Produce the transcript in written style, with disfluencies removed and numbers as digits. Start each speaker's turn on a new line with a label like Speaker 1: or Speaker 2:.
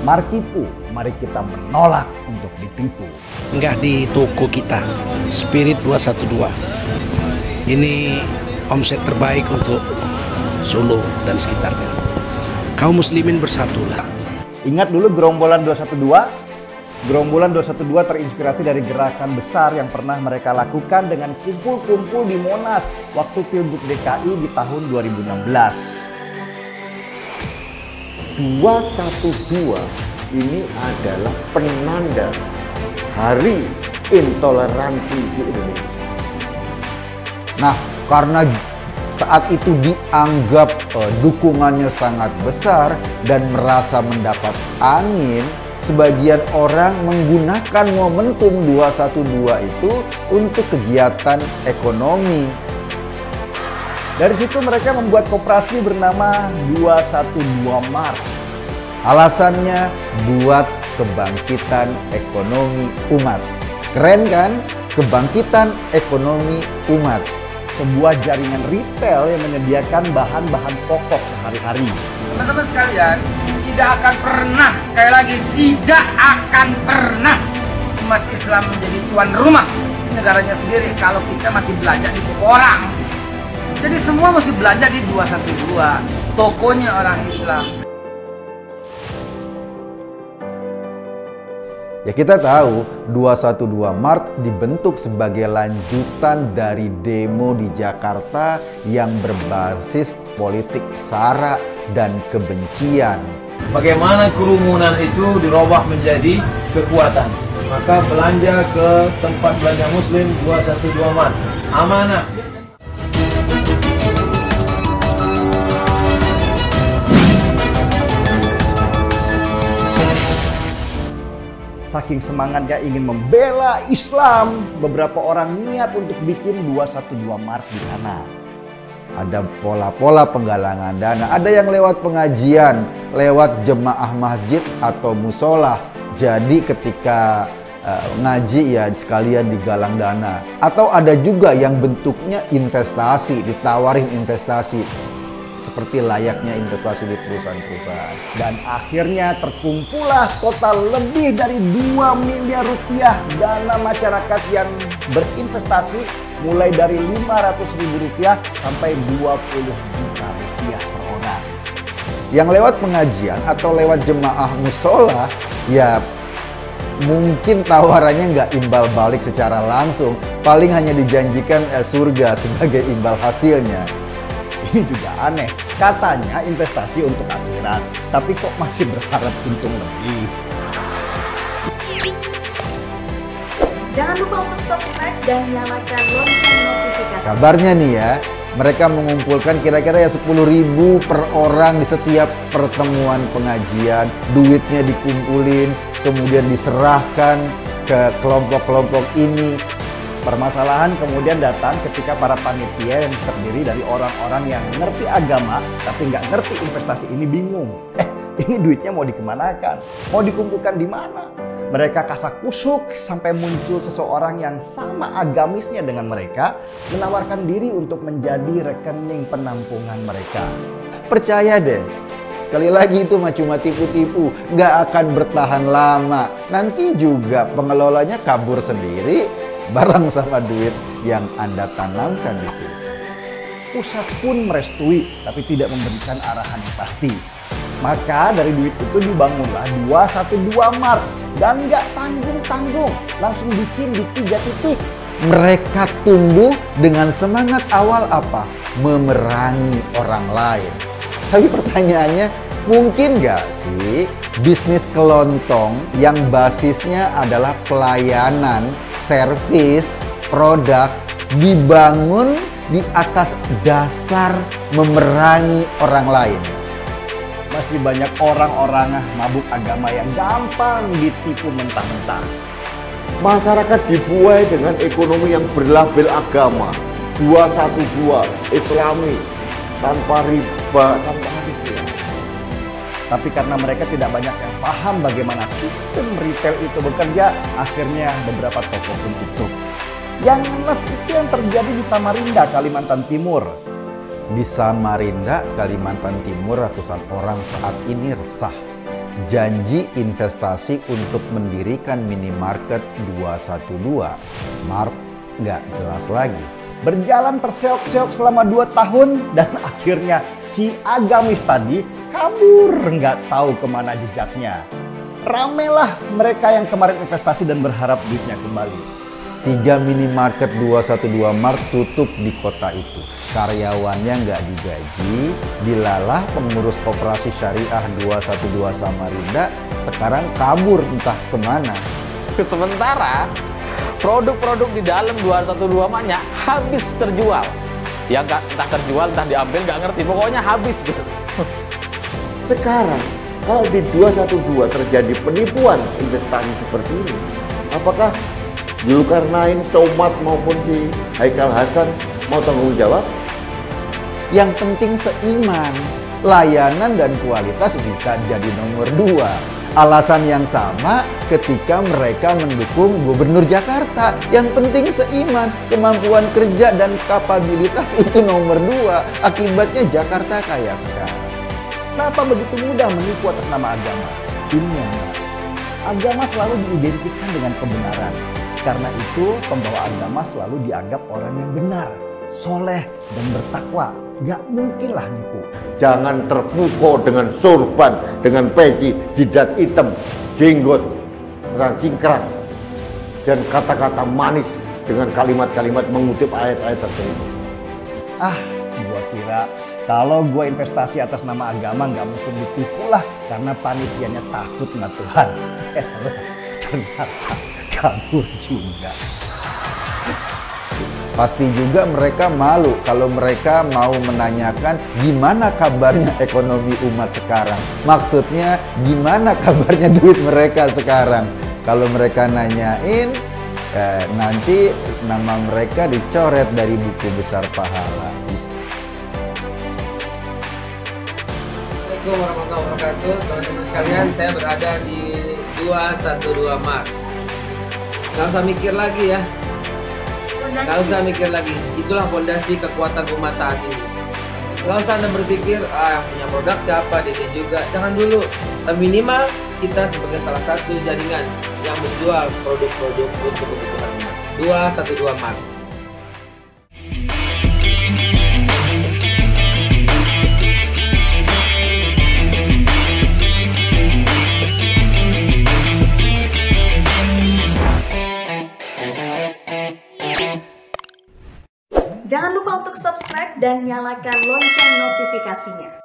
Speaker 1: Markipu, mari kita menolak untuk ditipu.
Speaker 2: Enggak di toko kita, Spirit 212. Ini omset terbaik untuk Solo dan sekitarnya. Kaum muslimin bersatulah.
Speaker 1: Ingat dulu Gerombolan 212? Gerombolan 212 terinspirasi dari gerakan besar yang pernah mereka lakukan dengan kumpul-kumpul di Monas waktu Pilgub DKI di tahun 2016.
Speaker 3: 212 ini adalah penanda Hari Intoleransi di Indonesia.
Speaker 4: Nah, karena saat itu dianggap dukungannya sangat besar dan merasa mendapat angin, sebagian orang menggunakan momentum 212 itu untuk kegiatan ekonomi.
Speaker 1: Dari situ mereka membuat koperasi bernama 212 Mart.
Speaker 4: Alasannya buat kebangkitan ekonomi umat. Keren kan? Kebangkitan ekonomi umat.
Speaker 1: Sebuah jaringan retail yang menyediakan bahan-bahan pokok sehari-hari.
Speaker 5: Teman-teman sekalian, tidak akan pernah, sekali lagi, tidak akan pernah umat Islam menjadi tuan rumah di negaranya sendiri kalau kita masih belanja di toko orang. Jadi semua mesti belanja di 212, tokonya orang Islam.
Speaker 4: Ya kita tahu 212 Mart dibentuk sebagai lanjutan dari demo di Jakarta yang berbasis politik sara dan kebencian.
Speaker 6: Bagaimana kerumunan itu dirubah menjadi kekuatan. Maka belanja ke tempat belanja muslim 212 Mart. Amanah.
Speaker 1: Saking semangatnya ingin membela Islam, beberapa orang niat untuk bikin 212 Mart di sana.
Speaker 4: Ada pola-pola penggalangan dana, ada yang lewat pengajian, lewat jemaah masjid atau musola. Jadi ketika ngaji ya sekalian digalang dana. Atau ada juga yang bentuknya investasi, ditawarin investasi. Seperti layaknya investasi di perusahaan-perusahaan.
Speaker 1: Dan akhirnya terkumpullah total lebih dari 2 miliar rupiah dana masyarakat yang berinvestasi mulai dari 500 ribu rupiah sampai 20 juta rupiah per orang.
Speaker 4: Yang lewat pengajian atau lewat jemaah musola ya mungkin tawarannya nggak imbal balik secara langsung, paling hanya dijanjikan surga sebagai imbal hasilnya.
Speaker 1: Ini juga aneh, katanya investasi untuk akhirat, tapi kok masih berharap untung lebih.
Speaker 7: Jangan lupa untuk subscribe dan nyalakan lonceng notifikasi.
Speaker 4: Kabarnya nih ya, mereka mengumpulkan kira-kira ya 10.000 per orang di setiap pertemuan pengajian. Duitnya dikumpulin, kemudian diserahkan ke kelompok-kelompok ini.
Speaker 1: Permasalahan kemudian datang ketika para panitia yang terdiri dari orang-orang yang ngerti agama tapi nggak ngerti investasi ini bingung. Ini duitnya mau dikemanakan? Mau dikumpulkan di mana? Mereka kasakusuk sampai muncul seseorang yang sama agamisnya dengan mereka menawarkan diri untuk menjadi rekening penampungan mereka.
Speaker 4: Percaya deh, sekali lagi itu cuma tipu-tipu, nggak akan bertahan lama. Nanti juga pengelolanya kabur sendiri bareng sama duit yang Anda tanamkan di sini.
Speaker 1: Pusat pun merestui tapi tidak memberikan arahan yang pasti. Maka dari duit itu dibangunlah 212 Mart dan nggak tanggung-tanggung, langsung bikin di 3 titik.
Speaker 4: Mereka tumbuh dengan semangat awal apa? Memerangi orang lain. Tapi pertanyaannya, mungkin nggak sih bisnis kelontong yang basisnya adalah pelayanan, servis, produk dibangun di atas dasar memerangi orang lain?
Speaker 1: Masih banyak orang-orang mabuk agama yang gampang ditipu mentah-mentah.
Speaker 3: Masyarakat dibuai dengan ekonomi yang berlabel agama 212 Islami tanpa riba, tanpa riba.
Speaker 1: Tapi karena mereka tidak banyak yang paham bagaimana sistem retail itu bekerja, akhirnya beberapa toko pun tutup. Yang ngenes itu yang terjadi di Samarinda, Kalimantan Timur.
Speaker 4: Di Samarinda, Kalimantan Timur, ratusan orang saat ini resah janji investasi untuk mendirikan minimarket 212. Mart nggak jelas lagi.
Speaker 1: Berjalan terseok-seok selama 2 tahun dan akhirnya si agamis tadi kabur, nggak tahu kemana jejaknya. Ramelah mereka yang kemarin investasi dan berharap duitnya kembali.
Speaker 4: 3 minimarket 212 Mart tutup di kota itu. Karyawannya nggak digaji, dilalah pengurus koperasi syariah 212 Samarinda sekarang kabur entah kemana.
Speaker 8: Sementara produk-produk di dalam 212 Martnya habis terjual. Ya entah terjual, entah diambil, nggak ngerti. Pokoknya habis gitu.
Speaker 3: Sekarang kalau di 212 terjadi penipuan investasi seperti ini, apakah Zulkarnain, Somad maupun si Haikal Hasan mau tanggung jawab?
Speaker 4: Yang penting seiman, layanan dan kualitas bisa jadi nomor 2. Alasan yang sama ketika mereka mendukung Gubernur Jakarta. Yang penting seiman, kemampuan kerja dan kapabilitas itu nomor 2. Akibatnya Jakarta kaya sekarang.
Speaker 1: Kenapa begitu mudah menipu atas nama agama? Ini yang benar. Agama selalu diidentikan dengan kebenaran. Karena itu pembawa agama selalu dianggap orang yang benar, soleh, dan bertakwa. Gak mungkinlah nipu.
Speaker 3: Jangan terpukau dengan sorban, dengan peci, jidat hitam, jenggot, cingkrang, dan kata-kata manis dengan kalimat-kalimat mengutip ayat-ayat tertentu.
Speaker 1: Gua kira kalau gua investasi atas nama agama nggak mungkin ditipu lah, karena panitianya takut sama Tuhan. Ternyata kabur juga.
Speaker 4: Pasti juga mereka malu kalau mereka mau menanyakan gimana kabarnya ekonomi umat sekarang. Maksudnya gimana kabarnya duit mereka sekarang. Kalau mereka nanyain, nanti nama mereka dicoret dari buku besar pahala.
Speaker 5: Assalamualaikum warahmatullahi wabarakatuh. Teman-teman sekalian, saya berada di 212 Mart. Gak usah mikir lagi ya. Gak usah mikir lagi, itulah fondasi kekuatan umat saat ini. Gak usah Anda berpikir, punya produk siapa, dia juga. Jangan dulu, minimal kita sebagai salah satu jaringan yang menjual produk-produk untuk kebutuhan umat. 212 Mart.
Speaker 7: Jangan lupa untuk subscribe dan nyalakan lonceng notifikasinya.